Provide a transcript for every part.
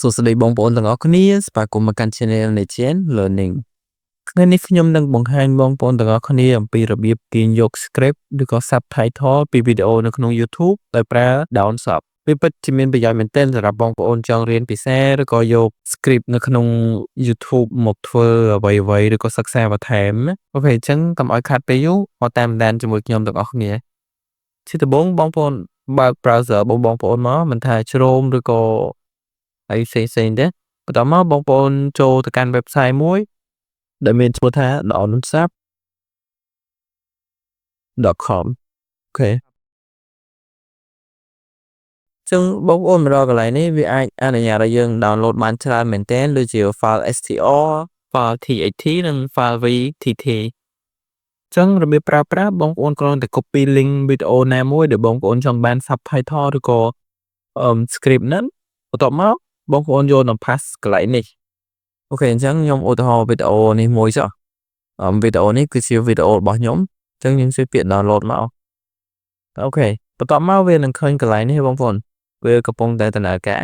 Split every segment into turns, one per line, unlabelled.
សួស្តីបងប្អូនទាំងអស់គ្នាស្វាគមន៍មកកាន់ Channel នៃ Chen Learning ថ្ងៃនេះខ្ញុំនឹងបង្ហាញបងប្អូនទាំងអស់គ្នាអំពីរបៀបទាញយក script ឬក៏ subtitle ពីវីដេអូនៅក្នុង YouTube ដោយប្រើ Downsub វាពិតជាមានប្រយោជន៍មែនទែនសម្រាប់បងប្អូនចង់រៀនភាសាឬក៏យក script នៅក្នុង YouTube មកធ្វើអ្វីៗឬក៏សិក្សាបន្ថែមអូខេអញ្ចឹងកុំឲ្យខាត់ពេលយូរមកតាមដានជាមួយខ្ញុំទាំងអស់គ្នាជាដំបូងបងប្អូនបើក browser បងប្អូនមកមិនថា Chrome ឬក៏ហើយផ្សេងទេបន្ទាប់មកបងប្អូនចូលទៅកាន់ website មួយដែលមានឈ្មោះថា downsub.com អូខេចឹងបងប្អូនមកដល់កន្លែងនេះវាអាចអនុញ្ញាតឲ្យយើង download បានច្រើនមែនទែនដូចជា file str file TXT និង file VTT ចឹងរបៀបប្រើប្រាស់បងប្អូនគ្រាន់តែ copy link វីដេអូណាមួយដែលបងប្អូនចង់បាន subtitle ឬក៏ script ហ្នឹងបន្ទាប់មកបងប្អូនយកទៅ pass កន្លែងនេះអូខេអញ្ចឹងខ្ញុំឧទាហរណ៍វីដេអូនេះមួយចុះវីដេអូនេះគឺជាវីដេអូរបស់ខ្ញុំអញ្ចឹងខ្ញុំជួយពាក្យ download មកអូខេបន្ទាប់មកវានឹងឃើញកន្លែងនេះបងប្អូនវាកំពុងតែដំណើរការ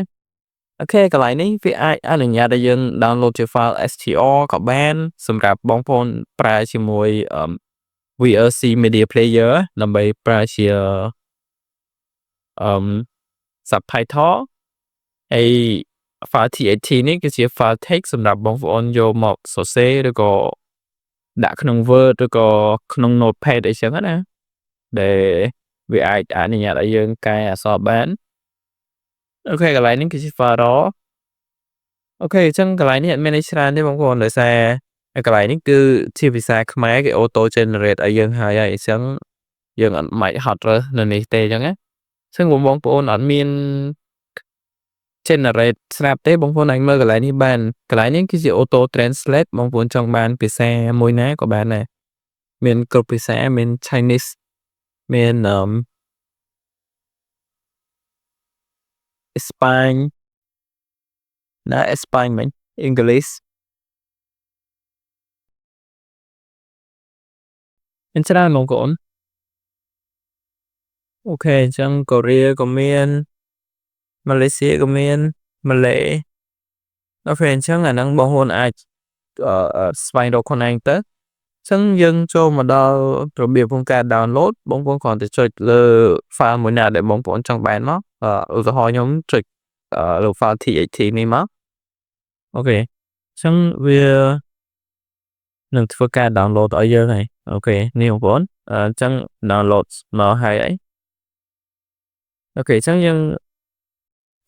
អូខេកន្លែងនេះវាអាចអនុញ្ញាតឲ្យយើង download ជា file str ក៏បានសម្រាប់បងប្អូនប្រើជាមួយ VLC Media Player ដើម្បីប្រើជាsubtitle ហើយ file TXT នេះគឺជា file text សម្រាប់បងប្អូនយកមកសរសេរឬក៏ដាក់ក្នុង Word ឬក៏ក្នុង Notepad អីចឹងណាដែលវាអាចអនុញ្ញាតឲ្យយើងកែអក្សរបានអូខេកន្លែងនេះគឺជា file raw អូខេអញ្ចឹងកន្លែងនេះអត់មានអីច្រើនទេបងប្អូនដោយសារកន្លែងនេះគឺជាភាសាខ្មែរគេ auto generate ឲ្យយើងហើយអញ្ចឹងយើងអត់មិនហត់រើសនៅនេះទេអញ្ចឹងណាអញ្ចឹងបងប្អូនអត់មាន generate ស្រាប់ទេបងប្អូនអាចមើលកន្លែងនេះបានកន្លែងនេះគឺជា auto translate បងប្អូនចង់បានភាសាមួយណាក៏បានដែរមានគ្រប់ភាសាមាន Chinese មានអេស្ប៉ាញណាអេស្ប៉ាញមិន English មានច្រើនបងប្អូនអូខេអញ្ចឹងកូរ៉េក៏មានម៉ាឡេស៊ីក៏មានម៉ាឡេអូខេអញ្ចឹងអាហ្នឹងបងប្អូនអាចស្វែងរកខ្លួនឯងទៅអញ្ចឹងយើងចូលមកដល់របៀបក្នុងការ download បងប្អូនគ្រាន់តែចុចលើ file មួយណាដែលបងប្អូនចង់បានមកឧទាហរណ៍ខ្ញុំចុចលើ file TXT នេះមកអូខេអញ្ចឹងវានឹងធ្វើការ download ឲ្យយើងហើយអូខេនេះបងប្អូនអញ្ចឹង download មកហើយអូខេអញ្ចឹងយើង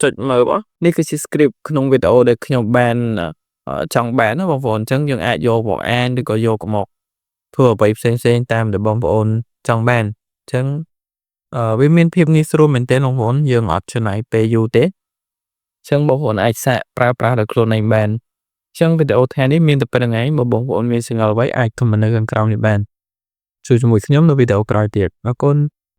ចុចមើលបងនេះគឺជា script ក្នុងវីដេអូដែលខ្ញុំបានចង់បានណាបងប្អូនអញ្ចឹងយើងអាចយកមកអានឬក៏យកមកធ្វើអ្វីផ្សេងតាមដែលបងប្អូនចង់បានអញ្ចឹងវាមានភាពងាយស្រួលមែនទែនបងប្អូនយើងអត់ចំណាយពេលយូរទេអញ្ចឹងបងប្អូនអាចសាកប្រើប្រាស់ដោយខ្លួនឯងបានអញ្ចឹងវីដេអូថ្ងៃនេះមានតែប៉ុណ្្នឹងឯងបើបងប្អូនមានចម្ងល់អ្វីអាច comment នៅខាងក្រោមនេះបានជួយជាមួយខ្ញុំនៅវីដេអូក្រោយទៀតអរគុណ